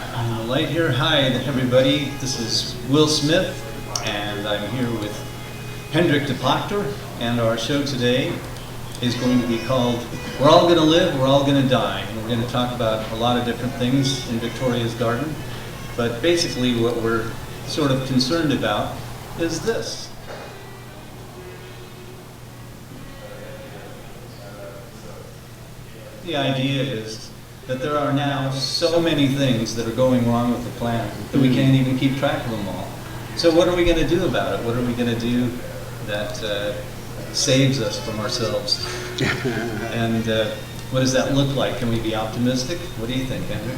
The light here. Hi, everybody. This is Will Smith, and I'm here with Hendrik de Pagter, and our show today is going to be called We're All Gonna Live, We're All Gonna Die. And we're going to talk about a lot of different things in Victoria's garden, but basically what we're sort of concerned about is this. The idea is that there are now so many things that are going wrong with the planet that we can't even keep track of them all. So what are we going to do about it? What are we going to do that saves us from ourselves? And what does that look like? Can we be optimistic? What do you think, Hendrik?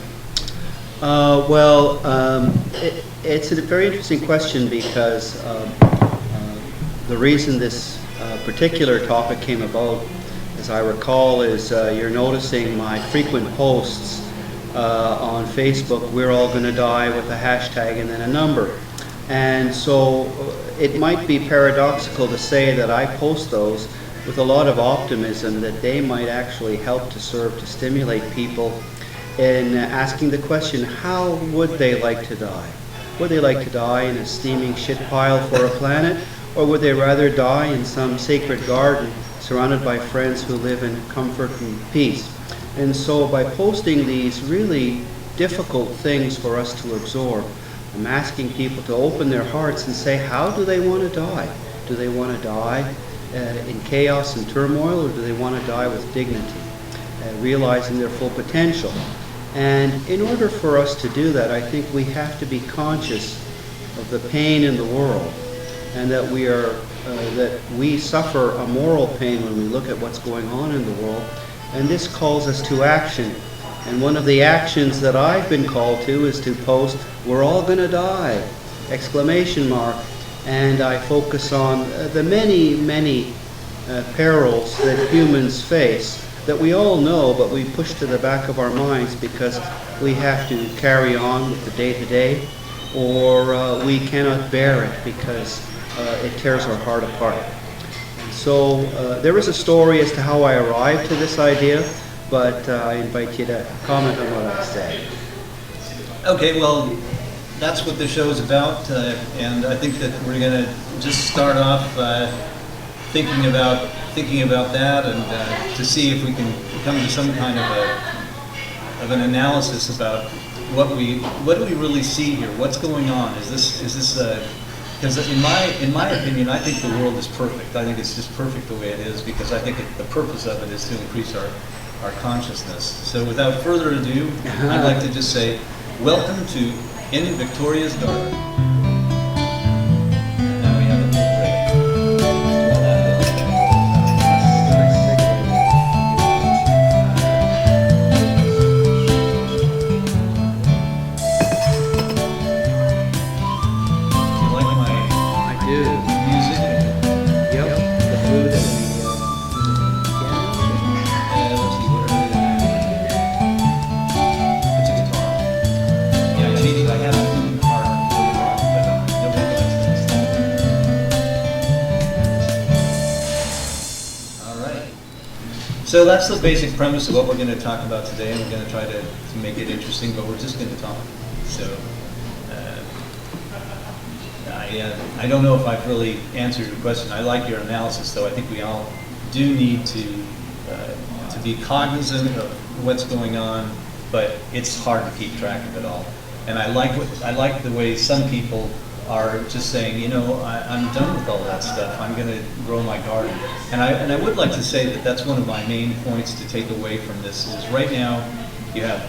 It's a very interesting question because the reason this particular topic came about, as I recall, is you're noticing my frequent posts on Facebook, We're All Gonna Die, with a hashtag and then a number. And so it might be paradoxical to say that I post those with a lot of optimism that they might actually help to serve to stimulate people in asking the question, how would they like to die? Would they like to die in a steaming shit pile for a planet, or would they rather die in some sacred garden surrounded by friends who live in comfort and peace? And so by posting these really difficult things for us to absorb, I'm asking people to open their hearts and say, how do they want to die? Do they want to die in chaos and turmoil, or do they want to die with dignity, realizing their full potential? And in order for us to do that, I think we have to be conscious of the pain in the world, and that we suffer a moral pain when we look at what's going on in the world, and this calls us to action. And one of the actions that I've been called to is to post, We're all gonna die, exclamation mark, and I focus on the many, many perils that humans face that we all know, but we push to the back of our minds because we have to carry on with the day-to-day, or we cannot bear it because it tears our heart apart. So there is a story as to how I arrived to this idea, but I invite you to comment on what I said. Okay, well, that's what the show is about, and I think that we're going to just start off thinking about that, and to see if we can come to some kind of an analysis about what do we really see here? What's going on? Is this because in my opinion, I think the world is perfect. I think it's just perfect the way it is, because I think the purpose of it is to increase our consciousness. So without further ado, I'd like to just say, welcome to In Victoria's Garden. Now we have a little break. Do you like my music? Yep, the food and Let's see, what are they? It's a guitar. Yeah, I have a wooden harp, but nobody likes this. All right. So that's the basic premise of what we're going to talk about today, and we're going to try to make it interesting, but we're just going to talk. So I don't know if I've really answered your question. I like your analysis, though. I think we all do need to be cognizant of what's going on, but it's hard to keep track of it all. And I like the way some people are just saying, you know, I'm done with all that stuff. I'm going to grow my garden. And I would like to say that that's one of my main points to take away from this. Is right now you have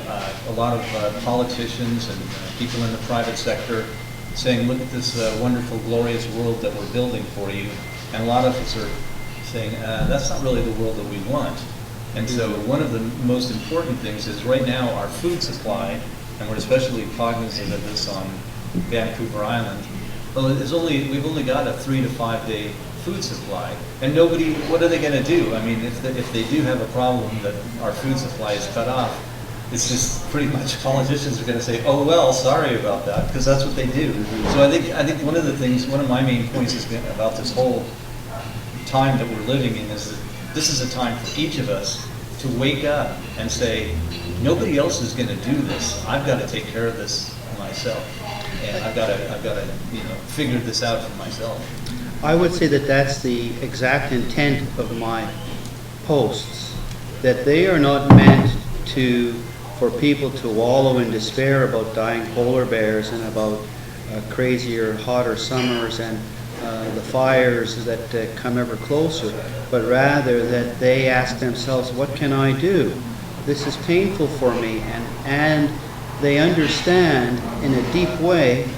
a lot of politicians and people in the private sector saying, look at this wonderful, glorious world that we're building for you. And a lot of us are saying, that's not really the world that we want. And so one of the most important things is right now our food supply, and we're especially cognizant of this on Vancouver Island. Well, we've only got a 3 to 5 day food supply, and what are they going to do? I mean, if they do have a problem that our food supply is cut off, it's just pretty much politicians are going to say, oh well, sorry about that, because that's what they do. So I think one of my main points is about this whole time that we're living in is that this is a time for each of us to wake up and say, nobody else is going to do this. I've got to take care of this myself, and I've got to figure this out for myself. I would say that that's the exact intent of my posts, that they are not meant for people to wallow in despair about dying polar bears and about crazier, hotter summers and the fires that come ever closer, but rather that they ask themselves, what can I do? This is painful for me, and they understand in a deep way,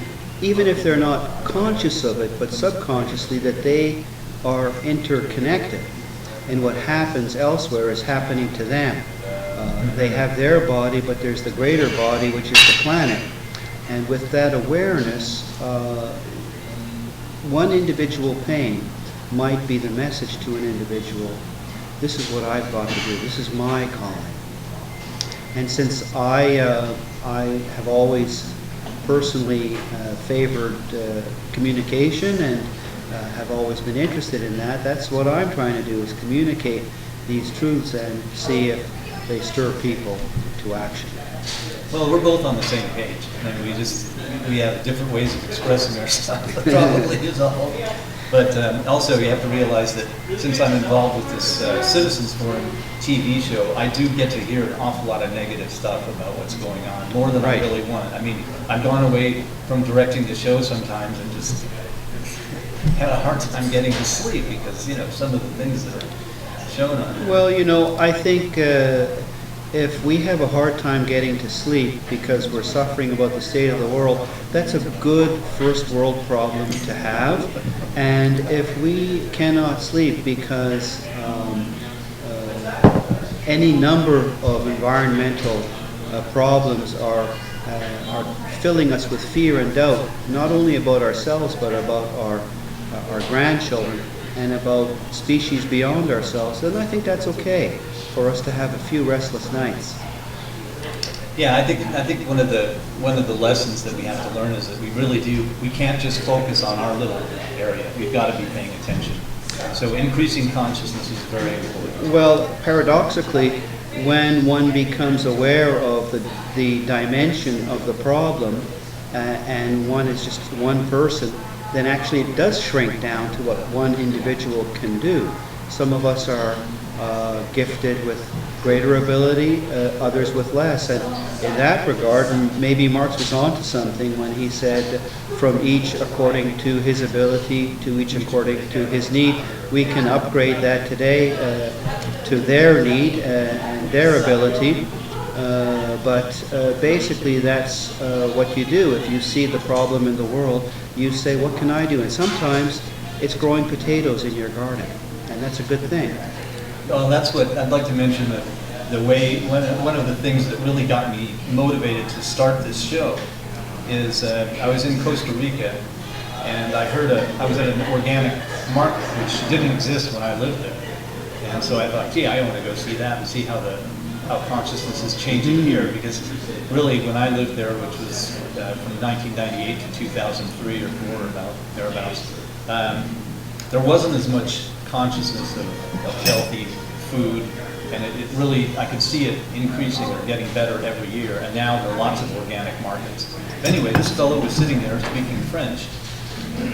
even if they're not conscious of it, but subconsciously, that they are interconnected, and what happens elsewhere is happening to them. They have their body, but there's the greater body, which is the planet. And with that awareness, one individual pain might be the message to an individual. This is what I've got to do. This is my calling. And since I have always personally favored communication and have always been interested in that, that's what I'm trying to do, is communicate these truths and see if they stir people to action. Well, we're both on the same page, and we have different ways of expressing ourselves. Probably is all. But also, you have to realize that since I'm involved with this Citizens Forum TV show, I do get to hear an awful lot of negative stuff about what's going on, more than I really want. I mean, I've gone away from directing the show sometimes and just had a hard time getting to sleep because some of the things that are shown on it. Well, I think if we have a hard time getting to sleep because we're suffering about the state of the world, that's a good first world problem to have. And if we cannot sleep because any number of environmental problems are filling us with fear and doubt, not only about ourselves but about our grandchildren and about species beyond ourselves, then I think that's okay for us to have a few restless nights. Yeah, I think one of the lessons that we have to learn is that we can't just focus on our little area. We've got to be paying attention. So increasing consciousness is very important. Well, paradoxically, when one becomes aware of the dimension of the problem and one is just one person, then actually it does shrink down to what one individual can do. Some of us are gifted with greater ability, others with less. And in that regard, and maybe Marx was onto something when he said, from each according to his ability, to each according to his need. We can upgrade that today to their need and their ability. But basically that's what you do. If you see the problem in the world, you say, what can I do? And sometimes it's growing potatoes in your garden, and that's a good thing. Well, that's what I'd like to mention, the way, one of the things that really got me motivated to start this show is I was in Costa Rica, and I was at an organic market which didn't exist when I lived there. And so I thought, gee, I want to go see that and see how consciousness is changing here, because really when I lived there, which was from 1998 to 2003 or 4 or thereabouts, there wasn't as much consciousness of healthy food, and it really, I could see it increasing or getting better every year, and now there are lots of organic markets. Anyway, this fellow was sitting there speaking French,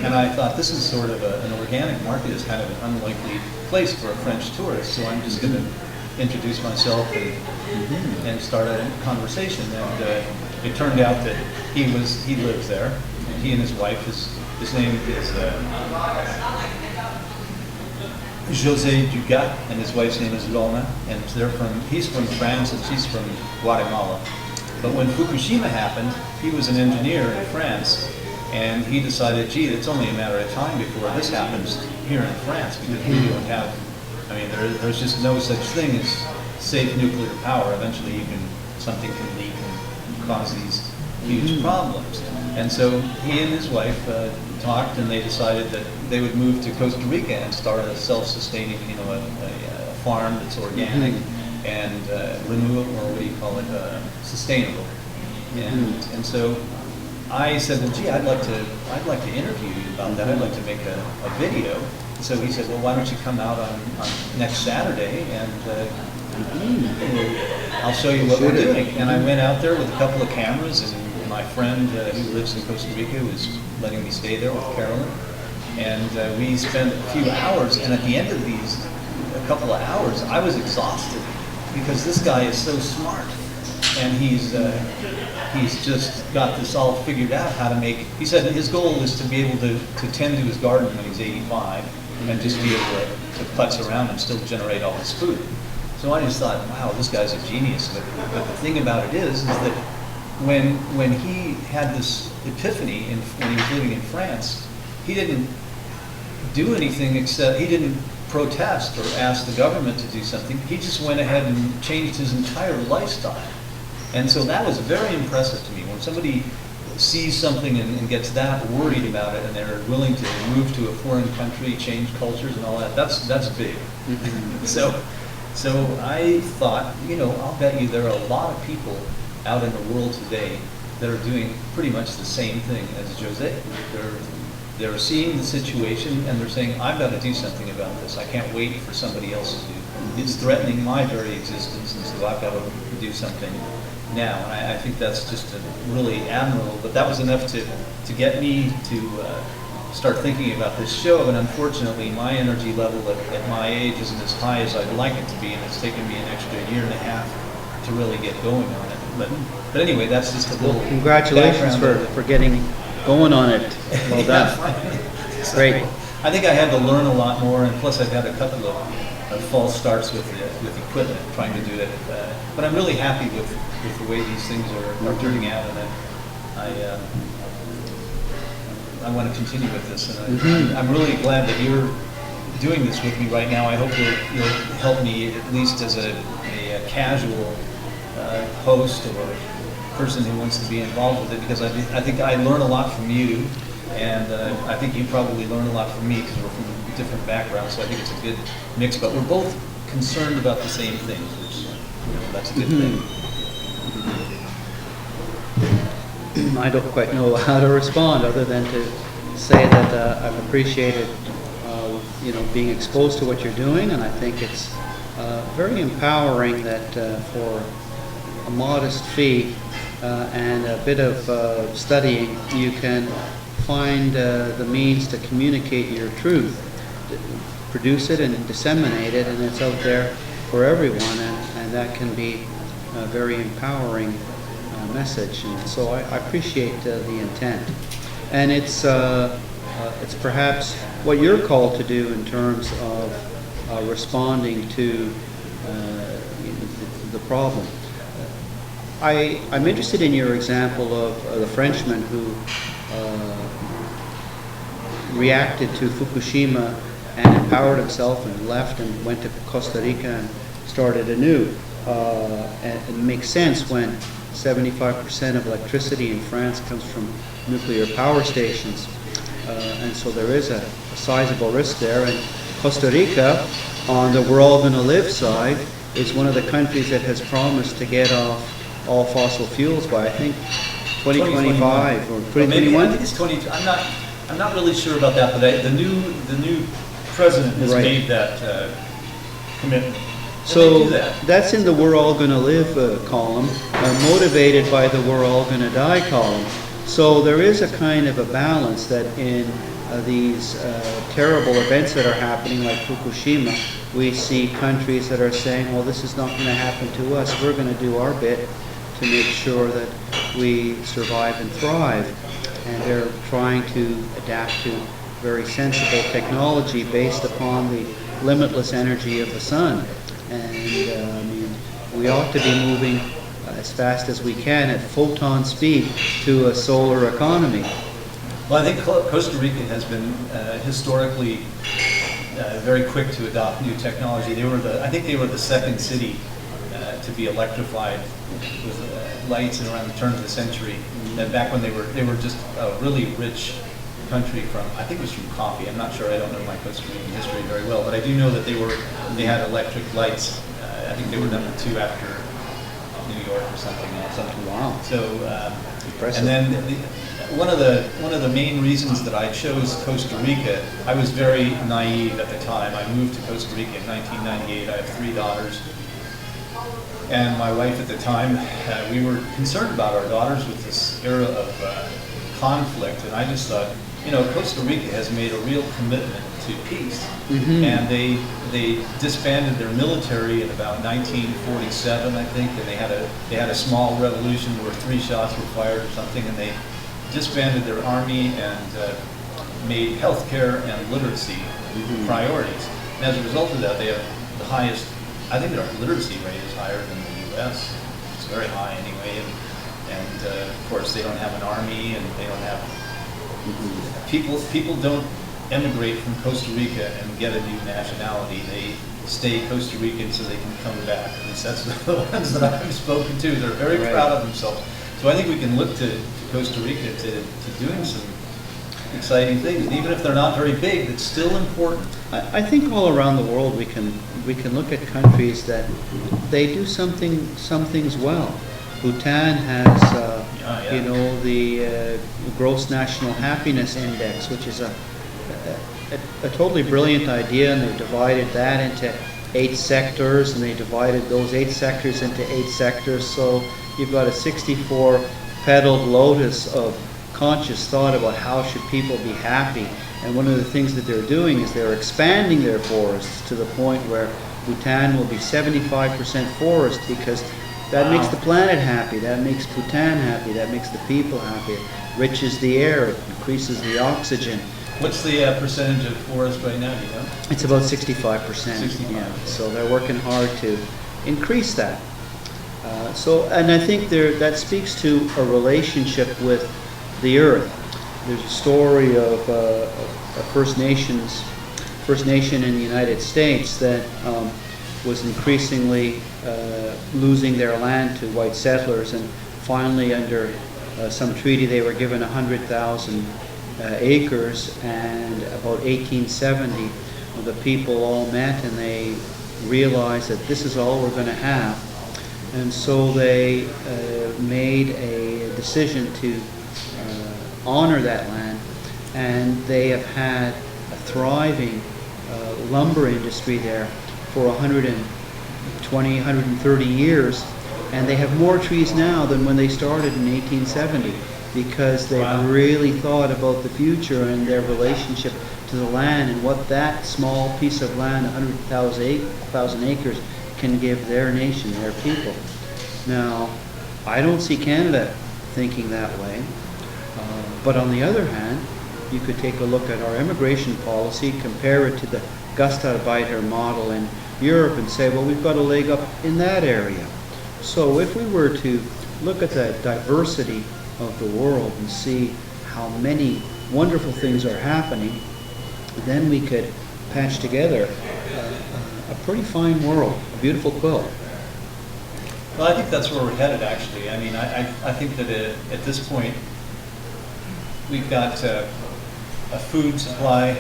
and I thought, this is sort of an organic market is kind of an unlikely place for a French tourist, so I'm just going to introduce myself and start a conversation. And it turned out that he lives there, and he and his wife, his name is José Dugat, and his wife's name is Lona, and he's from France and she's from Guatemala. But when Fukushima happened, he was an engineer in France, and he decided, gee, it's only a matter of time before this happens here in France, because we don't have, there's just no such thing as safe nuclear power. Eventually something can leak and cause these huge problems. And so he and his wife talked, and they decided that they would move to Costa Rica and start a self-sustaining, a farm that's organic and renewable, or what do you call it, sustainable. And so I said, well, gee, I'd like to interview you about that. I'd like to make a video. So he said, well, why don't you come out on next Saturday and I'll show you what we're doing. And I went out there with a couple of cameras, and my friend who lives in Costa Rica was letting me stay there with Carolyn. And we spent a few hours, and at the end of these, a couple of hours, I was exhausted because this guy is so smart. And he's just got this all figured out how to make, he said his goal is to be able to tend to his garden when he's 85 and just be able to putz around and still generate all his food. So I just thought, wow, this guy's a genius. But the thing about it is that when he had this epiphany when he was living in France, he didn't do anything except, he didn't protest or ask the government to do something. He just went ahead and changed his entire lifestyle. And so that was very impressive to me. When somebody sees something and gets that worried about it and they're willing to move to a foreign country, change cultures and all that, that's big. So I thought, I'll bet you there are a lot of people out in the world today that are doing pretty much the same thing as Jose. They're seeing the situation and they're saying, I've got to do something about this. I can't wait for somebody else to do. It's threatening my very existence, and so I've got to do something now. And I think that's just really admirable. But that was enough to get me to start thinking about this show. And unfortunately, my energy level at my age isn't as high as I'd like it to be, and it's taken me an extra year and a half to really get going on it. But anyway, that's just a little congratulations for getting going on it. Well done. Great. I think I had to learn a lot more, and plus I've had a couple of false starts with equipment trying to do it. But I'm really happy with the way these things are turning out, and I want to continue with this. And I'm really glad that you're doing this with me right now. I hope you'll help me at least as a casual host or person who wants to be involved with it, because I think I learn a lot from you, and I think you probably learn a lot from me because we're from different backgrounds, so I think it's a good mix, but we're both concerned about the same things, which, that's a good thing. I don't quite know how to respond other than to say that I've appreciated being exposed to what you're doing, and I think it's very empowering that for a modest fee and a bit of studying, you can find the means to communicate your truth, produce it and disseminate it, and it's out there for everyone, and that can be a very empowering message. And so I appreciate the intent, and it's perhaps what you're called to do in terms of responding to the problem. I'm interested in your example of the Frenchman who reacted to Fukushima and empowered himself and left and went to Costa Rica and started anew. And it makes sense when 75% of electricity in France comes from nuclear power stations. And so there is a sizable risk there. And Costa Rica, on the we're all going to live side, is one of the countries that has promised to get off all fossil fuels by, I think, 2025 or 2021. I think it's 20. I'm not really sure about that, but the new president has made that commitment. So that's in the "We're all going to live" column, motivated by the "We're all going to die" column. So there is a kind of a balance that in these terrible events that are happening, like Fukushima, we see countries that are saying, "Well, this is not going to happen to us. We're going to do our bit to make sure that we survive and thrive." And they're trying to adapt to very sensible technology based upon the limitless energy of the sun. And we ought to be moving as fast as we can at photon speed to a solar economy. Well, I think Costa Rica has been historically very quick to adopt new technology. I think they were the second city to be electrified with lights and around the turn of the century. Back when they were just a really rich country from, I think it was from coffee. I'm not sure. I don't know my Costa Rican history very well, but I do know that they had electric lights. I think they were number 2 after New York or something. Wow. So, impressive. and then one of the main reasons that I chose Costa Rica, I was very naive at the time. I moved to Costa Rica in 1998. I have 3 daughters, and my wife at the time, we were concerned about our daughters with this era of conflict, and I just thought, Costa Rica has made a real commitment to peace, and they disbanded their military in about 1947, I think, and they had a small revolution where 3 shots were fired or something, and they disbanded their army and made healthcare and literacy priorities. And as a result of that, they have the highest, I think their literacy rate is higher than the U.S. It's very high anyway, and of course they don't have an army, and they don't have people don't emigrate from Costa Rica and get a new nationality. They stay Costa Rican so they can come back. At least that's the ones that I've spoken to. They're very proud of themselves. So I think we can look to Costa Rica to doing some exciting things. And even if they're not very big, it's still important. I think all around the world we can look at countries that they do some things well. Bhutan has the Gross National Happiness Index, which is a totally brilliant idea, and they divided that into 8 sectors, and they divided those 8 sectors into 8 sectors. So you've got a 64-petaled lotus of conscious thought about how should people be happy. And one of the things that they're doing is they're expanding their forests to the point where Bhutan will be 75% forest, because that makes the planet happy, that makes Bhutan happy, that makes the people happy. It enriches the air, it increases the oxygen. What's the percentage of forest right now, do you know? It's about 65%. 65. Yeah. So they're working hard to increase that. And I think that speaks to a relationship with the earth. There's a story of a First Nation in the United States that was increasingly losing their land to white settlers, and finally under some treaty they were given 100,000 acres, and about 1870 the people all met and they realized that this is all we're going to have, and so they made a decision to honor that land, and they have had a thriving lumber industry there for 120, 130 years, and they have more trees now than when they started in 1870, because they've really thought about the future and their relationship to the land and what that small piece of land, 100,000 acres, can give their nation, their people. Now, I don't see Canada thinking that way, but on the other hand, you could take a look at our immigration policy, compare it to the Gastarbeiter model in Europe, and say, well, we've got a leg up in that area. So if we were to look at the diversity of the world and see how many wonderful things are happening, then we could patch together a pretty fine world, a beautiful quilt. Well, I think that's where we're headed, actually. I mean, I think that at this point, we've got a food supply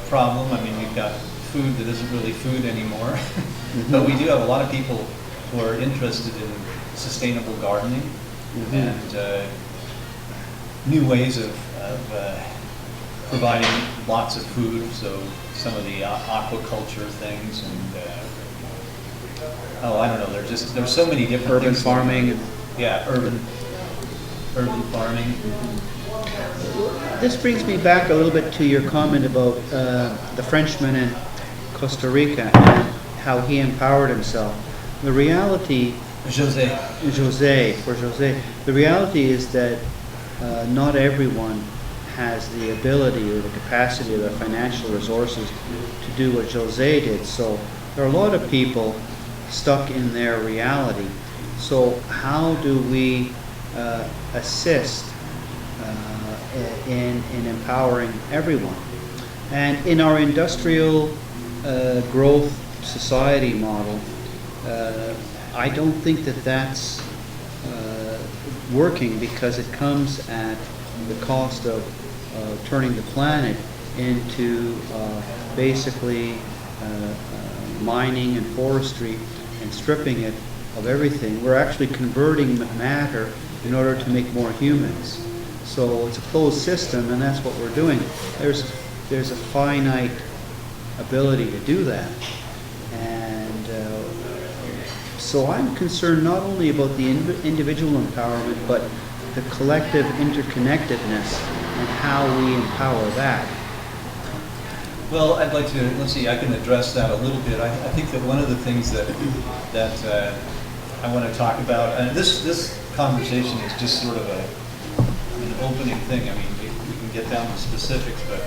problem. I mean, we've got food that isn't really food anymore. But we do have a lot of people who are interested in sustainable gardening and new ways of providing lots of food. So some of the aquaculture things, and I don't know. There's so many different urban things. Farming. Yeah, urban farming. This brings me back a little bit to your comment about the Frenchman in Costa Rica and how he empowered himself. The reality, José, the reality is that not everyone has the ability or the capacity or the financial resources to do what José did. So there are a lot of people stuck in their reality. So how do we assist in empowering everyone? And in our industrial growth society model, I don't think that that's working, because it comes at the cost of turning the planet into basically mining and forestry and stripping it of everything. We're actually converting matter in order to make more humans. So it's a closed system, and that's what we're doing. There's a finite ability to do that, and So I'm concerned not only about the individual empowerment, but the collective interconnectedness and how we empower that. Well, I'd like to, let's see, I can address that a little bit. I think that one of the things that I want to talk about, and this conversation is just sort of an opening thing. I mean, we can get down to specifics, but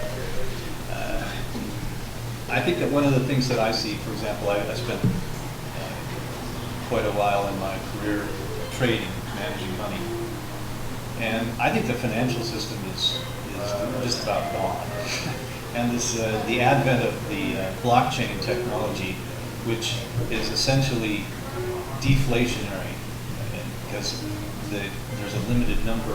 I think that one of the things that I see, for example, I spent quite a while in my career trading, managing money, and I think the financial system is just about gone. And this, the advent of the blockchain technology, which is essentially deflationary, because there's a limited number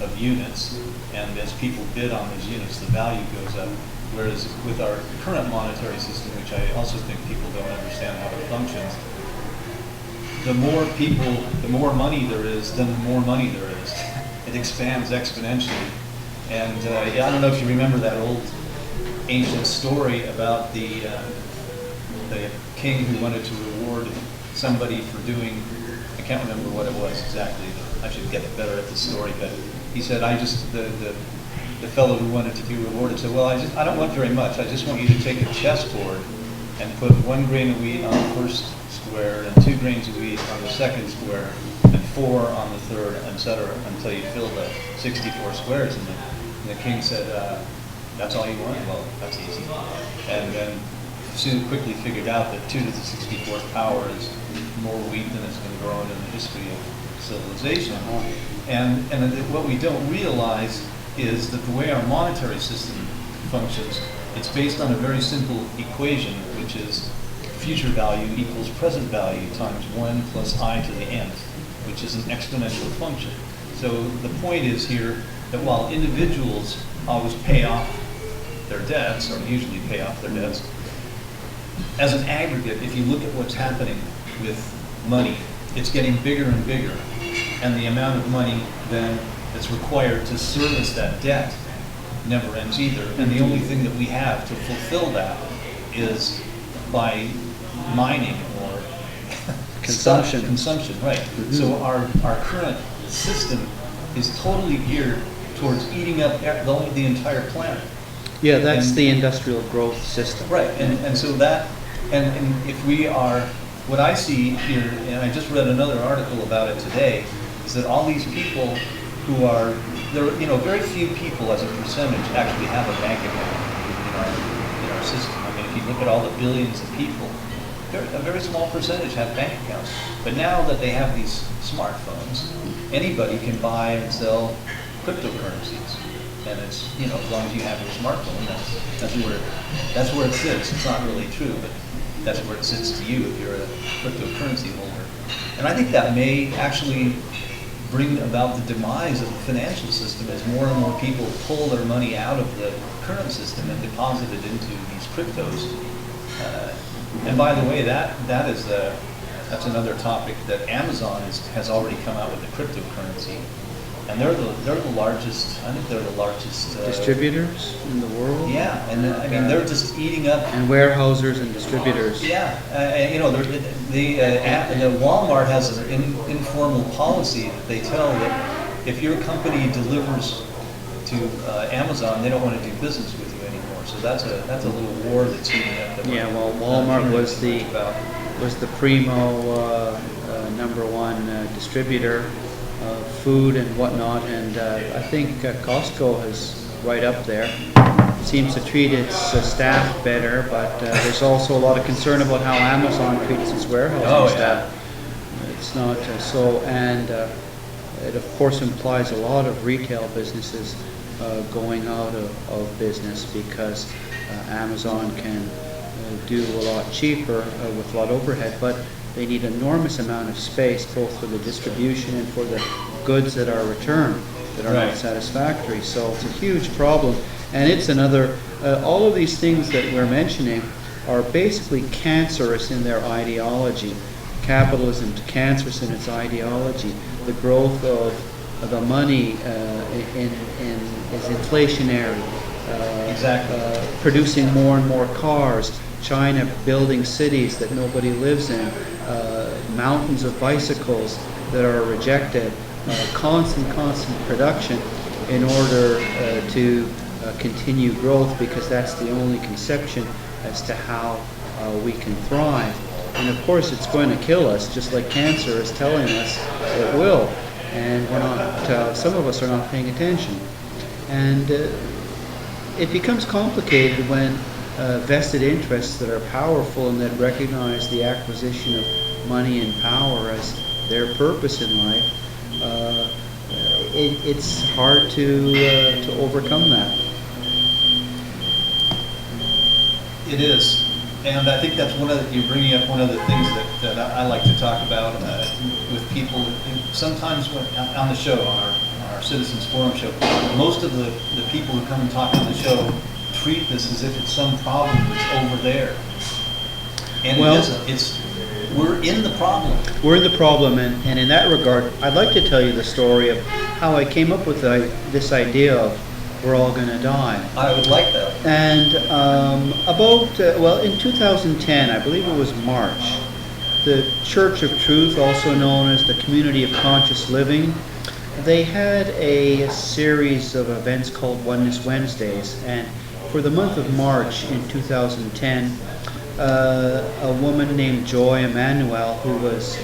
of units, and as people bid on those units, the value goes up. Whereas with our current monetary system, which I also think people don't understand how it functions, the more people, the more money there is, then the more money there is. It expands exponentially. And I don't know if you remember that old ancient story about the king who wanted to reward somebody for doing, I can't remember what it was exactly. I should get better at the story, but he said, the fellow who wanted to be rewarded said, well, I don't want very much. I just want you to take a chessboard and put 1 grain of wheat on the first square and 2 grains of wheat on the second square and 4 on the third, etc., until you fill the 64 squares. And the king said, that's all you want? Well, that's easy. And then soon quickly figured out that 2 to the 64th power is more wheat than has been grown in the history of civilization. And what we don't realize is that the way our monetary system functions, it's based on a very simple equation, which is future value equals present value times 1 plus I to the nth, which is an exponential function. So the point is here that while individuals always pay off their debts, or usually pay off their debts, as an aggregate, if you look at what's happening with money, it's getting bigger and bigger, and the amount of money then that's required to service that debt never ends either. And the only thing that we have to fulfill that is by mining or consumption. Consumption, right. Mm-hmm. So our current system is totally geared towards eating up the entire planet. Yeah, that's the industrial growth system. Right, and so that, and if we are, what I see here, and I just read another article about it today, is that all these people who are, there, very few people as a percentage actually have a bank account in our system. I mean, if you look at all the billions of people, a very small percentage have bank accounts. But now that they have these smartphones, anybody can buy and sell cryptocurrencies. And it's, as long as you have your smartphone, that's where it sits. It's not really true, but that's where it sits to you if you're a cryptocurrency holder. And I think that may actually bring about the demise of the financial system as more and more people pull their money out of the current system and deposit it into these cryptos. And by the way, that's another topic that Amazon has already come out with a cryptocurrency, and they're the largest. I think they're the largest distributors in the world. Yeah, and I mean they're just eating up. And warehousers and distributors. Yeah, the Walmart has an informal policy that they tell that if your company delivers to Amazon, they don't want to do business with you anymore. So that's a little war that's heating up. Yeah, well, Walmart was the primo #1 distributor of food and whatnot, and I think Costco is right up there. It seems to treat its staff better, but there's also a lot of concern about how Amazon treats its warehousing staff. It's not so, and it of course implies a lot of retail businesses going out of business because Amazon can do a lot cheaper with a lot of overhead, but they need an enormous amount of space both for the distribution and for the goods that are returned that are not satisfactory. So it's a huge problem, and it's another, all of these things that we're mentioning are basically cancerous in their ideology. Capitalism is cancerous in its ideology. The growth of the money is inflationary. Exactly. Producing more and more cars, China building cities that nobody lives in, mountains of bicycles that are rejected, constant production in order to continue growth, because that's the only conception as to how we can thrive. And of course it's going to kill us, just like cancer is telling us it will. And we're not, some of us are not paying attention. And it becomes complicated when vested interests that are powerful and that recognize the acquisition of money and power as their purpose in life. It's hard to overcome that. It is. And I think that's you're bringing up one of the things that I like to talk about with people. Sometimes on the show, on our Citizens Forum show, most of the people who come and talk on the show treat this as if it's some problem that's over there. And well, it isn't. We're in the problem. We're in the problem, and in that regard, I'd like to tell you the story of how I came up with this idea of we're all going to die. I would like that. And in 2010, I believe it was March, the Church of Truth, also known as the Community of Conscious Living, they had a series of events called Oneness Wednesdays. And for the month of March in 2010, a woman named Joy Emmanuel, who was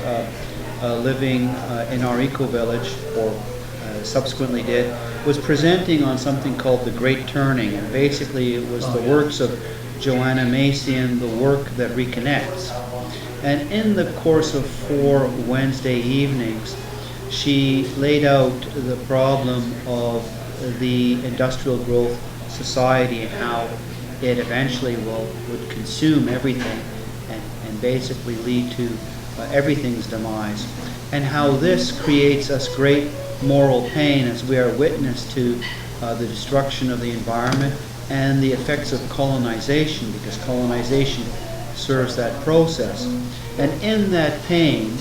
living in our eco-village, or subsequently did, was presenting on something called The Great Turning, and basically it was the works of Joanna Macey and the work that Reconnects. And in the course of 4 Wednesday evenings, she laid out the problem of the industrial growth society and how it eventually would consume everything and basically lead to everything's demise, and how this creates us great moral pain as we are witness to the destruction of the environment and the effects of colonization, because colonization serves that process. And in that pain,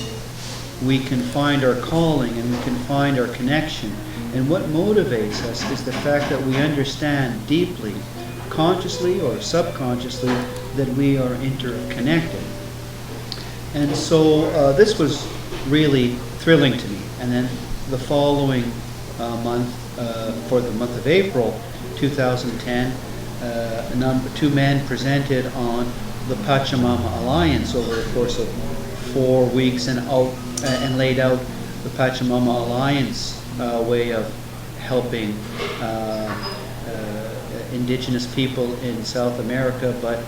we can find our calling and we can find our connection. And what motivates us is the fact that we understand deeply, consciously or subconsciously, that we are interconnected. And so this was really thrilling to me. And then the following month, for the month of April 2010, 2 men presented on the Pachamama Alliance over the course of 4 weeks and laid out the Pachamama Alliance way of helping indigenous people in South America, but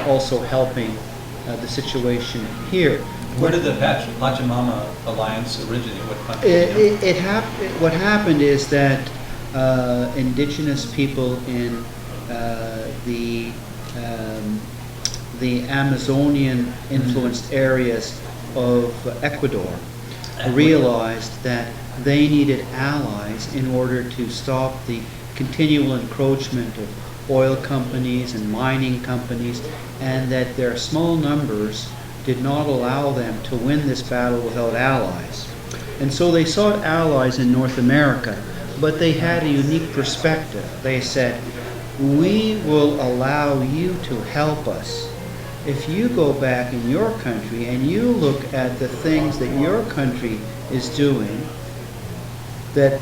also helping the situation here. Where did the Pachamama Alliance originate? What country? What happened is that indigenous people in the Amazonian influenced areas of Ecuador realized that they needed allies in order to stop the continual encroachment of oil companies and mining companies, and that their small numbers did not allow them to win this battle without allies. And so they sought allies in North America, but they had a unique perspective. They said, we will allow you to help us if you go back in your country and you look at the things that your country is doing that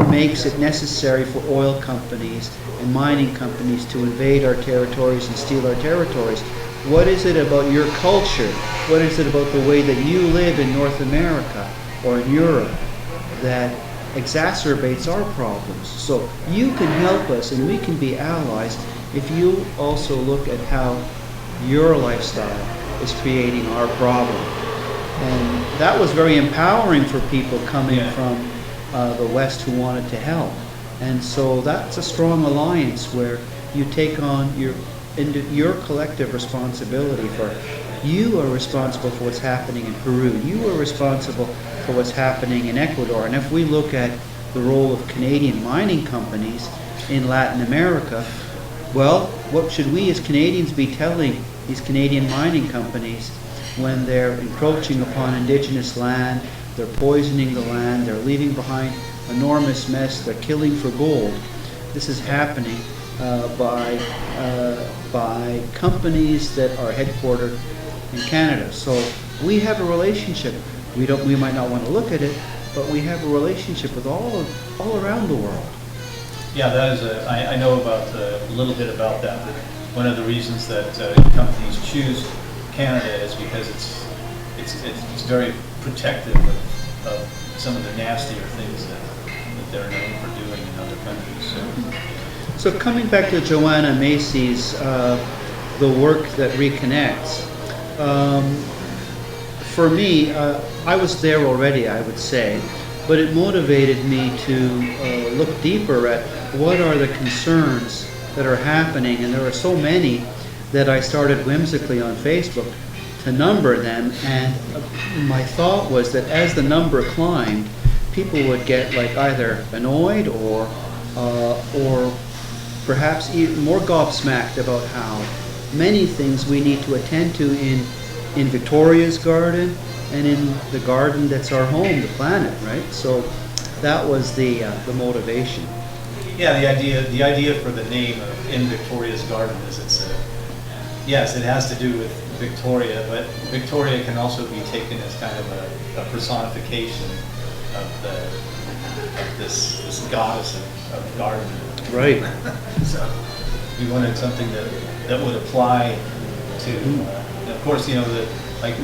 makes it necessary for oil companies and mining companies to invade our territories and steal our territories. What is it about your culture? What is it about the way that you live in North America or in Europe that exacerbates our problems? So you can help us and we can be allies if you also look at how your lifestyle is creating our problem. And that was very empowering for people coming from the West who wanted to help. And so that's a strong alliance where you take on your collective responsibility for, you are responsible for what's happening in Peru, you are responsible for what's happening in Ecuador. And if we look at the role of Canadian mining companies in Latin America, well, what should we as Canadians be telling these Canadian mining companies when they're encroaching upon indigenous land, they're poisoning the land, they're leaving behind enormous mess, they're killing for gold? This is happening by by companies that are headquartered in Canada. So we have a relationship. We might not want to look at it, but we have a relationship with all around the world. Yeah, that is I know about a little bit about that. That one of the reasons that companies choose Canada is because it's very protective of some of the nastier things that they're known for doing in other countries. So coming back to Joanna Macey's, the work that reconnects, for me, I was there already, I would say, but it motivated me to look deeper at what are the concerns that are happening, and there are so many that I started whimsically on Facebook to number them, and my thought was that as the number climbed, people would get like either annoyed or perhaps even more gobsmacked about how many things we need to attend to in Victoria's garden and in the garden that's our home, the planet, right? So that was the motivation. Yeah, the idea for the name of In Victoria's Garden is yes, it has to do with Victoria, but Victoria can also be taken as kind of a personification of this goddess of garden. Right. So we wanted something that would apply to, of course, like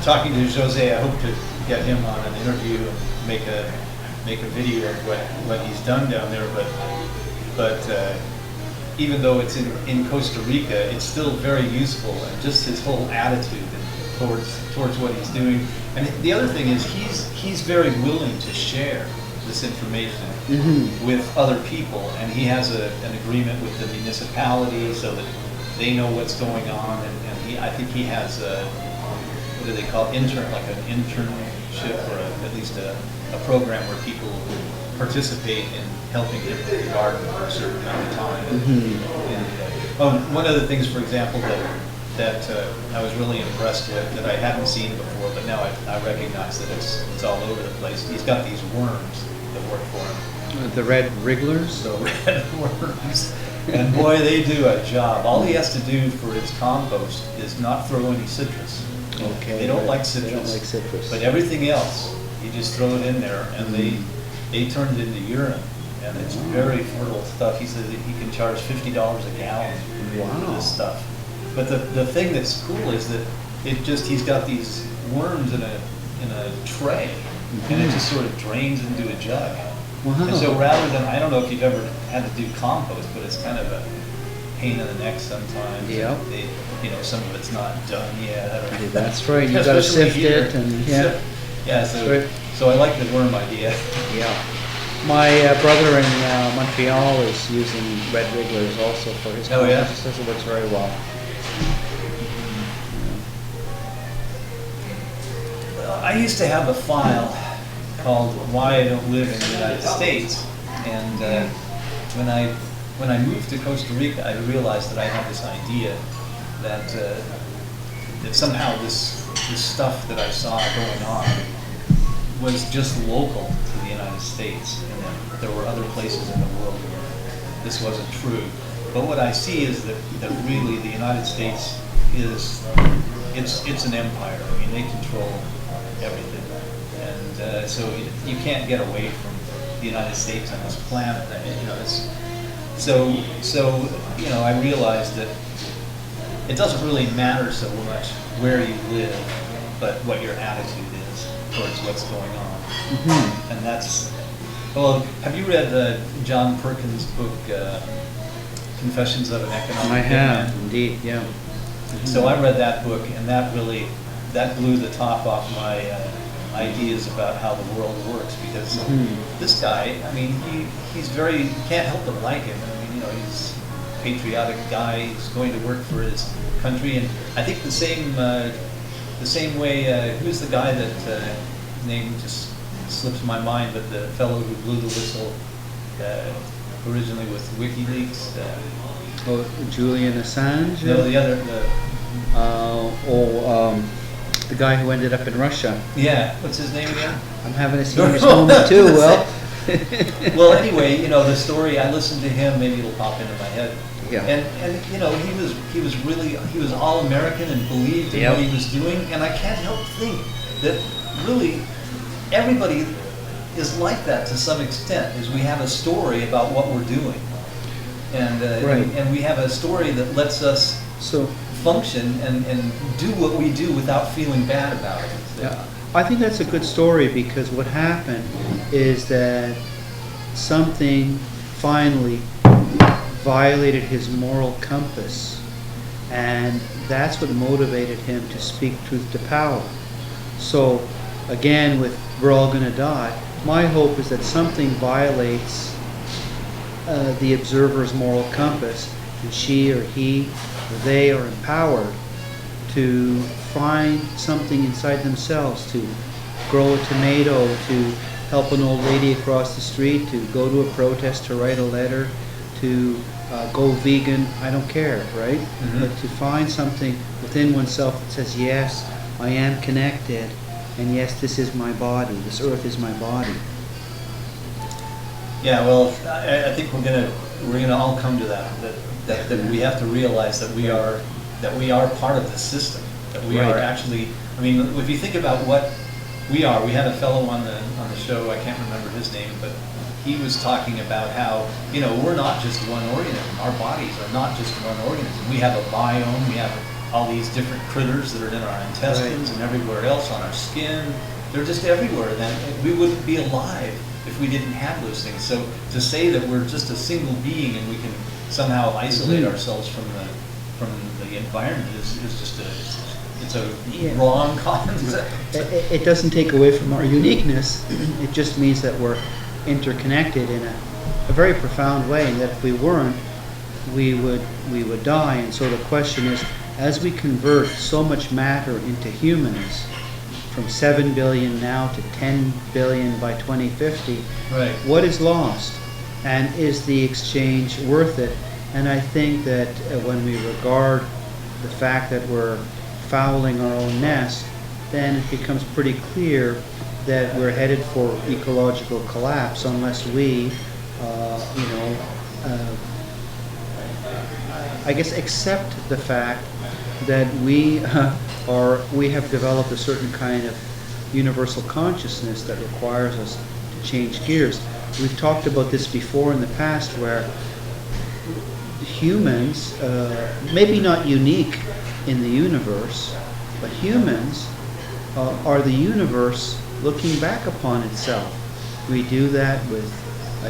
talking to Jose, I hope to get him on an interview and make a video of what he's done down there, but even though it's in Costa Rica, it's still very useful, and just his whole attitude towards what he's doing. And the other thing is he's very willing to share this information with other people, and he has an agreement with the municipality so that they know what's going on, and I think he has what do they call like an internship, or at least a program where people participate in helping him with the garden for a certain amount of time. And one of the things, for example, that I was really impressed with, that I hadn't seen before, but now I recognize that it's all over the place. He's got these worms that work for him. The red wrigglers? The red worms. And boy, they do a job. All he has to do for his compost is not throw any citrus. Okay. They don't like citrus. They don't like citrus. But everything else, you just throw it in there, and they turn it into urine. And it's very fertile stuff. He says that he can charge $50 a gallon for this stuff. But the thing that's cool is that he's got these worms in a tray, and it just sort of drains into a jug. Wow. And so rather than, I don't know if you've ever had to do compost, but it's kind of a pain in the neck sometimes. Yeah. Some of it's not done yet. That's right. You got to sift it, and yeah. So I like the worm idea. Yeah. My brother in Montreal is using red wrigglers also for his compost. Yeah? He says it works very well. I used to have a file called "Why I Don't Live in the United States," and when I moved to Costa Rica, I realized that I had this idea that somehow this stuff that I saw going on was just local to the United States, and that there were other places in the world where this wasn't true. But what I see is that really the United States it's an empire. I mean, they control everything, and so you can't get away from the United States on this planet. I mean, I realized that it doesn't really matter so much where you live, but what your attitude is towards what's going on. And that's, well, have you read John Perkins' book, Confessions of an Economic I have, Hitman? indeed, yeah. So I read that book, and that blew the top off my ideas about how the world works, because this guy, I mean, he's very, you can't help but like him. I mean, he's a patriotic guy. He's going to work for his country, and I think the same way. Who's the guy that name just slips my mind, but the fellow who blew the whistle originally with WikiLeaks. Julian Assange? No, the other. The guy who ended up in Russia. Yeah, what's his name again? I'm having a senior's moment too. Well, Well, anyway, the story, I listened to him, maybe it'll pop into my head. Yeah. And he was all American and believed in what he was doing, and I can't help think that really everybody is like that to some extent, is we have a story about what we're doing. And Right. and we have a story that lets us function and do what we do without feeling bad about it. Yeah, I think that's a good story, because what happened is that something finally violated his moral compass, and that's what motivated him to speak truth to power. So again, with we're all going to die, my hope is that something violates the observer's moral compass, and she or he or they are empowered to find something inside themselves, to grow a tomato, to help an old lady across the street, to go to a protest, to write a letter, to go vegan, I don't care, right? Mm-hmm. But to find something within oneself that says, yes, I am connected, and yes, this is my body, this earth is my body. Yeah, well, I think we're gonna all come to that we have to realize that we are part of the system, that we are actually. I mean, if you think about what we are, we had a fellow on the show, I can't remember his name, but he was talking about how we're not just one organism. Our bodies are not just one organism. We have a biome. We have all these different critters that are in our intestines and everywhere else on our skin. They're just everywhere. Then we wouldn't be alive if we didn't have those things. So to say that we're just a single being and we can somehow isolate ourselves from the environment is just a wrong concept. It doesn't take away from our uniqueness. It just means that we're interconnected in a very profound way, and that if we weren't, we would die. And so the question is, as we convert so much matter into humans, from 7 billion now to 10 billion by 2050, what is lost? And is the exchange worth it? And I think that when we regard the fact that we're fouling our own nest, then it becomes pretty clear that we're headed for ecological collapse unless we, I guess, accept the fact that we have developed a certain kind of universal consciousness that requires us to change gears. We've talked about this before in the past, where humans, maybe not unique in the universe, but humans are the universe looking back upon itself. We do that with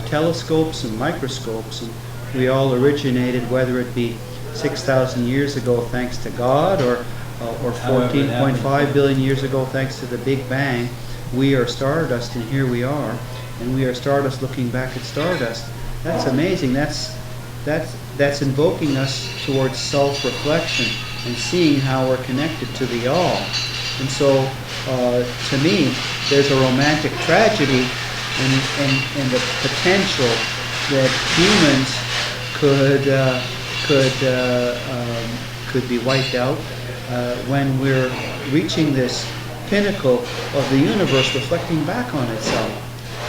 telescopes and microscopes, and we all originated, whether it be 6,000 years ago thanks to God, or 14.5 billion years ago thanks to the Big Bang. We are stardust, and here we are, and we are stardust looking back at stardust. That's amazing. That's invoking us towards self-reflection and seeing how we're connected to the all. And so, to me, there's a romantic tragedy in the potential that humans could be wiped out when we're reaching this pinnacle of the universe reflecting back on itself.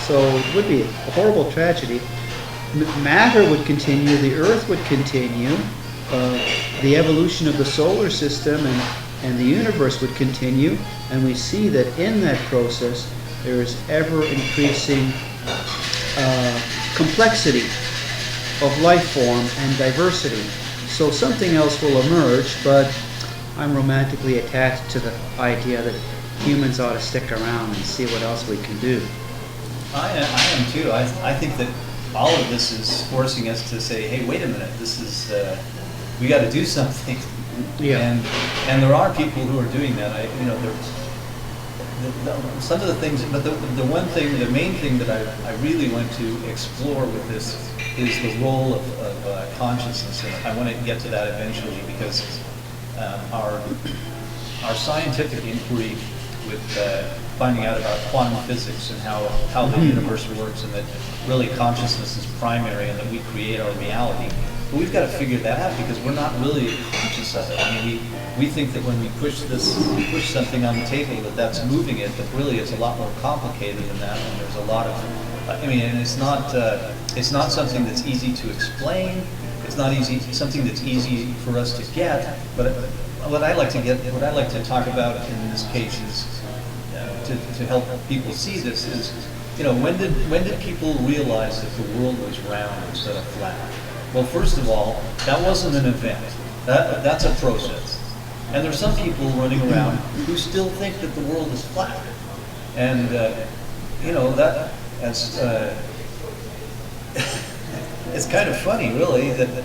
So it would be a horrible tragedy. Matter would continue, the earth would continue, the evolution of the solar system and the universe would continue, and we see that in that process there is ever increasing complexity of life form and diversity. So something else will emerge, but I'm romantically attached to the idea that humans ought to stick around and see what else we can do. I am too. I think that all of this is forcing us to say, hey, wait a minute, this is, we got to do something. Yeah. And there are people who are doing that. Some of the things, but the main thing that I really want to explore with this is the role of consciousness. And I want to get to that eventually, because our scientific inquiry with finding out about quantum physics and how the universe works, and that really consciousness is primary and that we create our reality. But we've got to figure that out, because we're not really conscious of it. I mean, we think that when we push something on the table, that's moving it, but really it's a lot more complicated than that, and there's a lot of, I mean, and it's not something that's easy to explain. It's not something that's easy for us to get. But what I like to talk about in this case is to help people see this is, when did people realize that the world was round instead of flat? Well, first of all, that wasn't an event. That's a process. And there's some people running around who still think that the world is flat. And it's kind of funny, really, that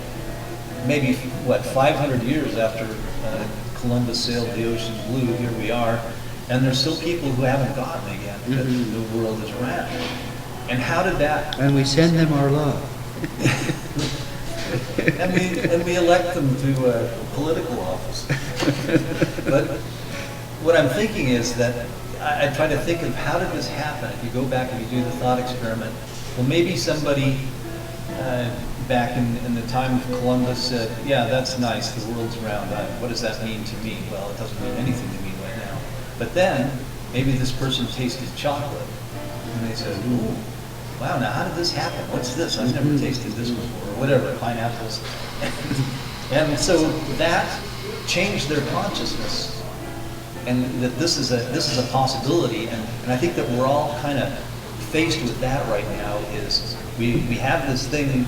maybe 500 years after Columbus sailed the ocean blue, here we are, and there's still people who haven't gotten it yet that the world is round. And how did that? And we send them our love. and we elect them to political office. But what I'm thinking is that I try to think of how did this happen. If you go back and you do the thought experiment, well, maybe somebody back in the time of Columbus said, yeah, that's nice, the world's round. What does that mean to me? Well, it doesn't mean anything to me right now. But then, maybe this person tasted chocolate, and they said, ooh, wow, now how did this happen? What's this? I've never tasted this before, or whatever, pineapples. And so that changed their consciousness, and that this is a possibility. And I think that we're all kind of faced with that right now. Is we have this thing,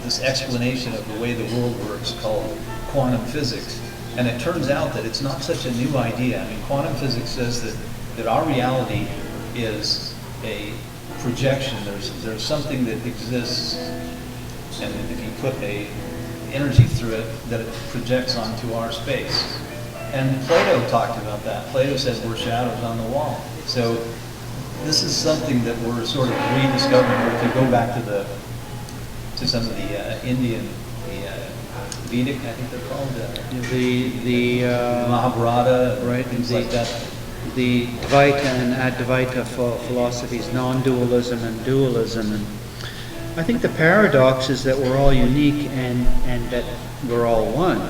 this explanation of the way the world works called quantum physics, and it turns out that it's not such a new idea. I mean, quantum physics says that our reality is a projection. There's something that exists, and if you put a energy through it, that it projects onto our space. And Plato talked about that. Plato said we're shadows on the wall. So this is something that we're sort of rediscovering. Or if you go back to some of the Indian, Vedic, I think they're called, the Mahabharata, right, things like that. The Dvaita and Advaita philosophies, non-dualism and dualism. And I think the paradox is that we're all unique and that we're all one.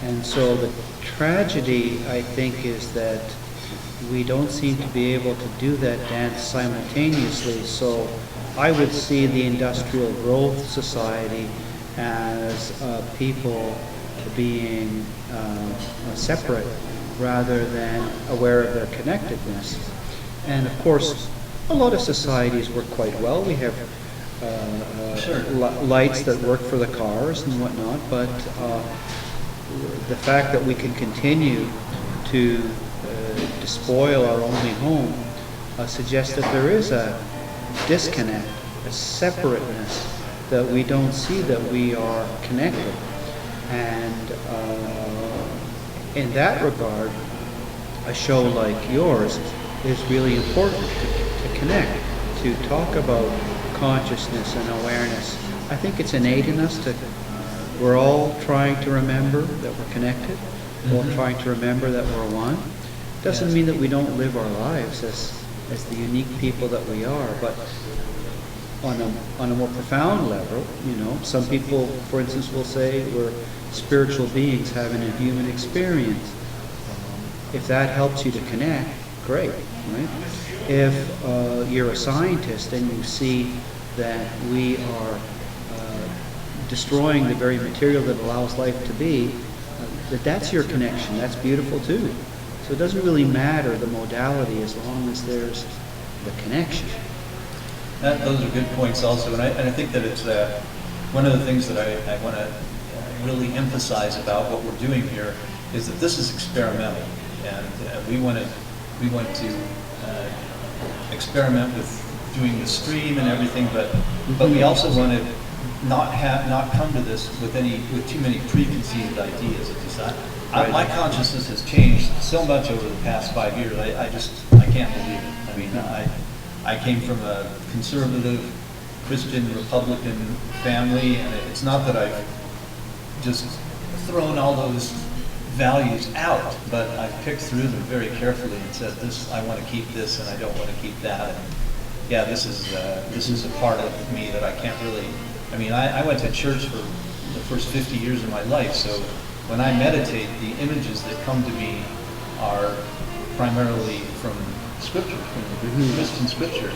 And so the tragedy, I think, is that we don't seem to be able to do that dance simultaneously. So I would see the industrial growth society as people being separate rather than aware of their connectedness. And of course, a lot of societies work quite well. We have lights that work for the cars and whatnot, but the fact that we can continue to despoil our only home suggests that there is a disconnect, a separateness, that we don't see that we are connected. And in that regard, a show like yours is really important to connect, to talk about consciousness and awareness. I think it's innate in us we're all trying to remember that we're connected, we're all trying to remember that we're one. Doesn't mean that we don't live our lives as the unique people that we are, but on a more profound level, some people, for instance, will say we're spiritual beings having a human experience. If that helps you to connect, great, right? If you're a scientist and you see that we are destroying the very material that allows life to be, that's your connection. That's beautiful too. So it doesn't really matter the modality as long as there's the connection. Those are good points also, and I think that it's one of the things that I want to really emphasize about what we're doing here is that this is experimental, and we want to experiment with doing the stream and everything, but we also want to not come to this with too many preconceived ideas. My consciousness has changed so much over the past 5 years. I can't believe it. I mean, I came from a conservative Christian Republican family, and it's not that I've just thrown all those values out, but I've picked through them very carefully and said, I want to keep this and I don't want to keep that. And yeah, this is a part of me that I can't really. I mean, I went to church for the first 50 years of my life, so when I meditate, the images that come to me are primarily from Scripture, from Christian Scripture,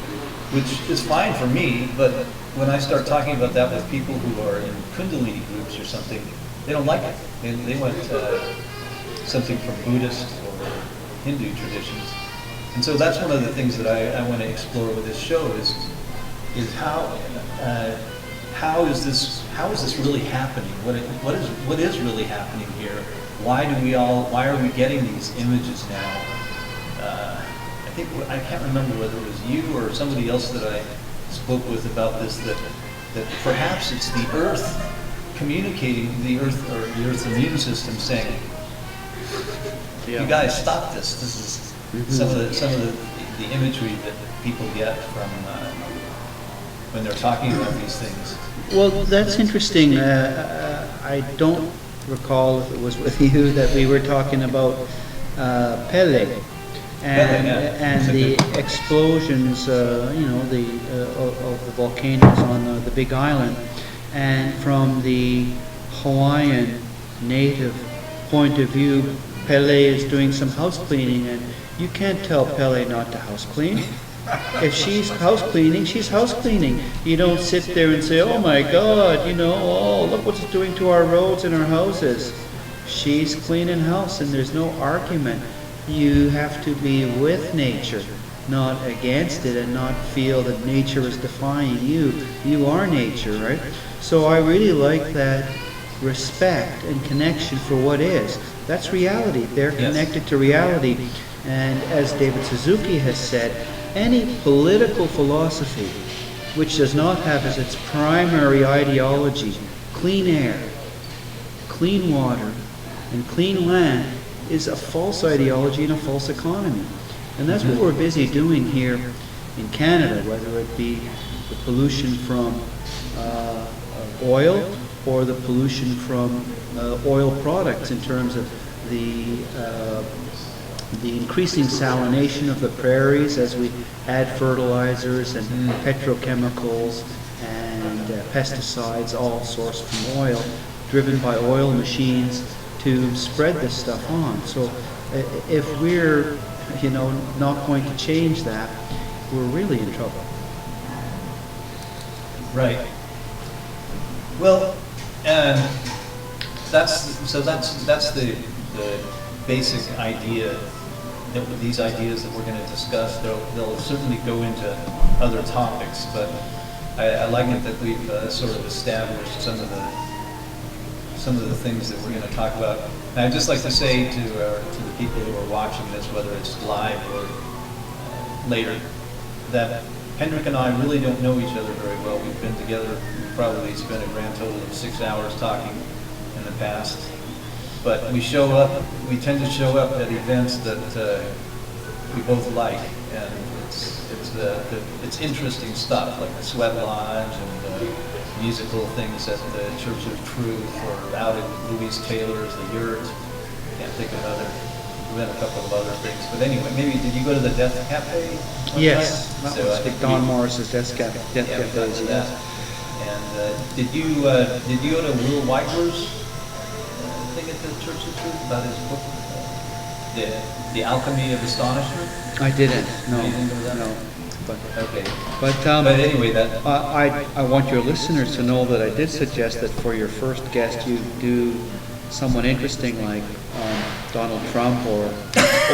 which is fine for me, but when I start talking about that with people who are in Kundalini groups or something, they don't like it. They want something from Buddhist or Hindu traditions. And so that's one of the things that I want to explore with this show is how is this really happening? What is really happening here? Why are we getting these images now? I can't remember whether it was you or somebody else that I spoke with about this, that perhaps it's the Earth communicating, the Earth's immune system saying, you guys stop this. This is some of the imagery that people get from when they're talking about these things. Well, that's interesting. I don't recall if it was with you that we were talking about Pele and the explosions, of the volcanoes on the Big Island, and from the Hawaiian native point of view, Pele is doing some house cleaning, and you can't tell Pele not to house clean. If she's house cleaning, she's house cleaning. You don't sit there and say, oh my God, look what it's doing to our roads and our houses. She's cleaning house, and there's no argument. You have to be with nature, not against it, and not feel that nature is defying you. You are nature, right? So I really like that respect and connection for what is. That's reality. They're connected to reality. And as David Suzuki has said, any political philosophy which does not have as its primary ideology clean air, clean water, and clean land is a false ideology and a false economy. And that's what we're busy doing here in Canada, whether it be the pollution from oil or the pollution from oil products in terms of the increasing salination of the prairies as we add fertilizers and petrochemicals and pesticides, all sourced from oil, driven by oil machines to spread this stuff on. So if we're, not going to change that, we're really in trouble. Right. Well, that's the basic idea. These ideas that we're going to discuss, they'll certainly go into other topics, but I like it that we've sort of established some of the things that we're going to talk about. And I'd just like to say to the people who are watching this, whether it's live or later, that Hendrik and I really don't know each other very well. We've been together, we've probably spent a grand total of 6 hours talking in the past. But we tend to show up at events that we both like, and it's interesting stuff, like the Sweat Lodge and musical things at the Church of Truth, or out at Louise Taylor's, the Yurt. Can't think of we've had a couple of other things. But anyway, maybe, did you go to the Death Cafe? Yes, that so was Don Morris's Death Cafe. We got to that. And did you go to Will Weigler's thing at the Church of Truth about his book, The Alchemy of Astonishment? I didn't. No. You didn't go to that? No. Okay. But anyway, I want your listeners to know that I did suggest that for your first guest you do someone interesting like Donald Trump or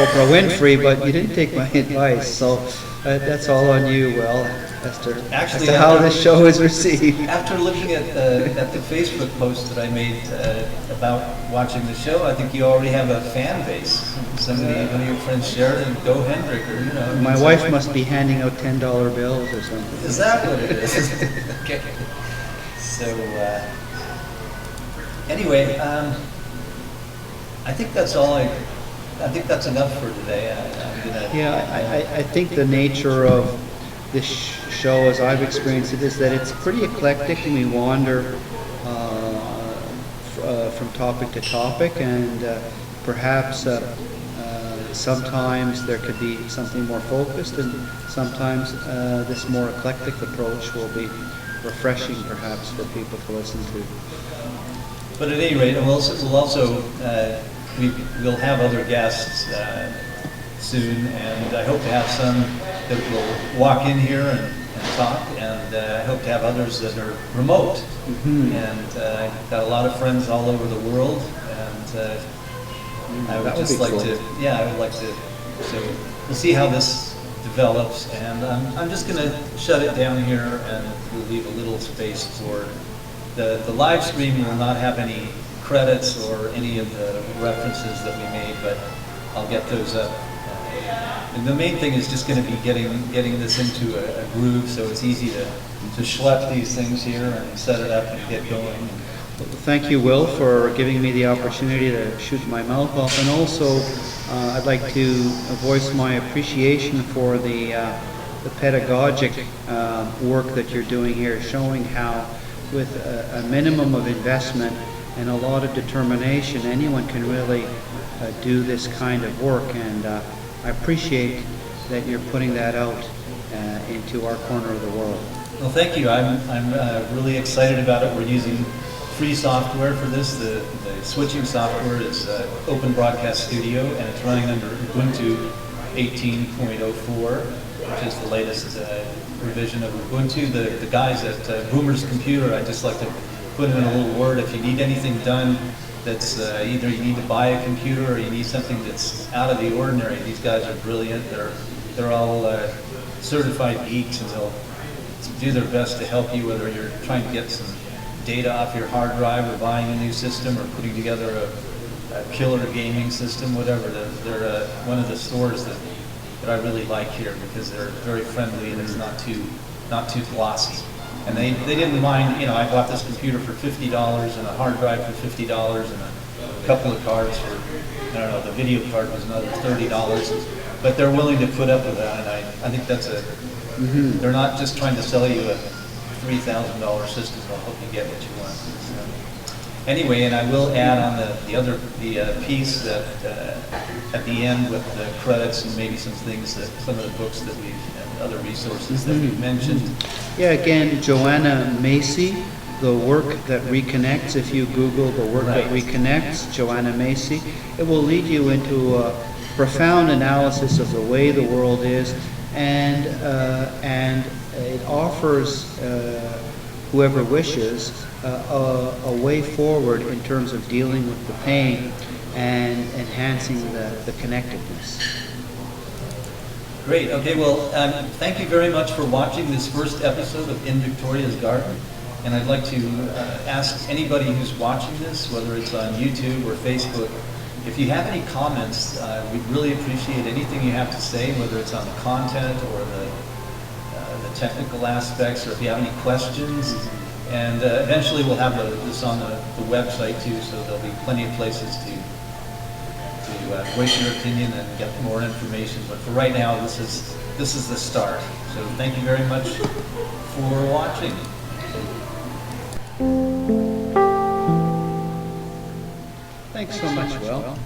Oprah Winfrey, but you didn't take my advice, so that's all on you, Will, as to how this show is received. After looking at the Facebook post that I made about watching the show, I think you already have a fan base. One of your friends shared it, go Hendrik, or My wife must be handing out $10 bills or something. Is that what it is? Okay. So anyway, I think that's all. I think that's enough for today. I think the nature of this show, as I've experienced it, is that it's pretty eclectic, and we wander from topic to topic, and perhaps sometimes there could be something more focused, and sometimes this more eclectic approach will be refreshing perhaps for people to listen to. But at any rate, we'll also, we'll have other guests soon, and I hope to have some that will walk in here and talk, and I hope to have others that are remote. And I've got a lot of friends all over the world, and I would just like to, yeah, I would like to, so we'll see how this develops, and I'm just going to shut it down here, and we'll leave a little space for the live stream. Will not have any credits or any of the references that we made, but I'll get those up. And the main thing is just going to be getting this into a groove, so it's easy to schlep these things here and set it up and get going. Thank you, Will, for giving me the opportunity to shoot my mouth off, and also I'd like to voice my appreciation for the pedagogic work that you're doing here, showing how with a minimum of investment and a lot of determination, anyone can really do this kind of work, and I appreciate that you're putting that out into our corner of the world. Well, thank you. I'm really excited about it. We're using free software for this. The switching software is Open Broadcast Studio, and it's running under Ubuntu 18.04, which is the latest revision of Ubuntu. The guys at Boomer's Computer, I just like to put in a little word. If you need anything done that's either you need to buy a computer or you need something that's out of the ordinary, these guys are brilliant. They're all certified geeks, and they'll do their best to help you, whether you're trying to get some data off your hard drive or buying a new system or putting together a killer gaming system, whatever. They're one of the stores that I really like here, because they're very friendly and it's not too glossy. And they didn't mind, you know, I bought this computer for $50 and a hard drive for $50 and a couple of cards for, I don't know, the video card was another $30. But they're willing to put up with that, and I think that's they're not just trying to sell you a $3,000 system. They'll help you get what you want. So, anyway, and I will add on the piece that at the end with the credits and maybe some of the books that and other resources that we've mentioned. Yeah, again, Joanna Macey, the work that reconnects. If you Google the work that reconnects, Joanna Macey, it will lead you into a profound analysis of the way the world is, and it offers whoever wishes a way forward in terms of dealing with the pain and enhancing the connectedness. Great. Okay, well, thank you very much for watching this first episode of In Victoria's Garden. And I'd like to ask anybody who's watching this, whether it's on YouTube or Facebook, if you have any comments, we'd really appreciate anything you have to say, whether it's on the content or the technical aspects, or if you have any questions. And eventually we'll have this on the website too, so there'll be plenty of places to voice your opinion and get more information. But for right now, this is the start. So thank you very much for watching. Thanks so much, Will.